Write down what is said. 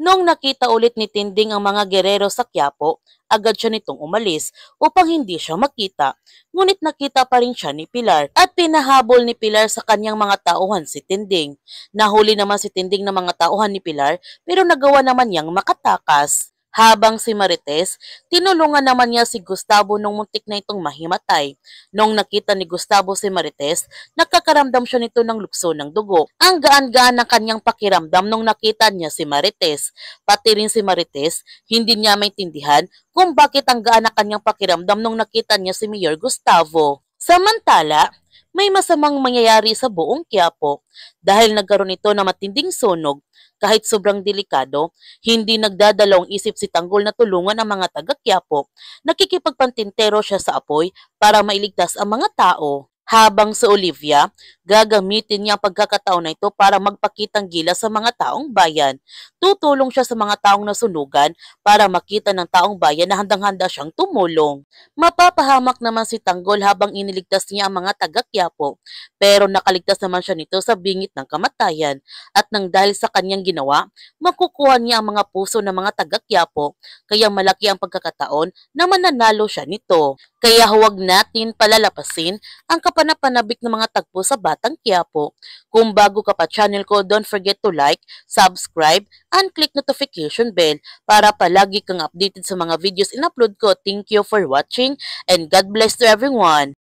Noong nakita ulit ni Tinding ang mga gerero sa Quiapo, agad siya nitong umalis upang hindi siya makita. Ngunit nakita pa rin siya ni Pilar at pinahabol ni Pilar sa kanyang mga tauhan si Tinding. Nahuli naman si Tinding ng mga tauhan ni Pilar pero nagawa naman niyang makatakas. Habang si Marites, tinulungan naman niya si Gustavo nung muntik na itong mahimatay. Nung nakita ni Gustavo si Marites, nakakaramdam siya nito ng lukso ng dugo. Ang gaan-gaan ng kanyang pakiramdam nung nakita niya si Marites. Pati rin si Marites, hindi niya maintindihan kung bakit ang gaan ng kanyang pakiramdam nung nakita niya si Mayor Gustavo. Samantala, may masamang mangyayari sa buong Quiapo dahil nagkaroon ito ng matinding sunog. Kahit sobrang delikado, hindi nagdadalawang isip si Tanggol na tulungan ang mga taga-Quiapo. Nakikipagpantintero siya sa apoy para mailigtas ang mga tao. Habang si Olivia, gagamitin niya ang pagkakataon na ito para magpakitang gilas sa mga taong bayan. Tutulong siya sa mga taong nasunugan para makita ng taong bayan na handang-handa siyang tumulong. Mapapahamak naman si Tanggol habang iniligtas niya ang mga taga-Quiapo, pero nakaligtas naman siya nito sa bingit ng kamatayan. At nang dahil sa kanyang ginawa, makukuha niya ang mga puso ng mga taga-Quiapo, kaya malaki ang pagkakataon na mananalo siya nito. Kaya huwag natin palalapasin ang kapanapanabik ng mga tagpo sa Batang Quiapo. Kung bago ka pa channel ko, don't forget to like, subscribe, and click notification bell para palagi kang updated sa mga videos in-upload ko. Thank you for watching and God bless to everyone.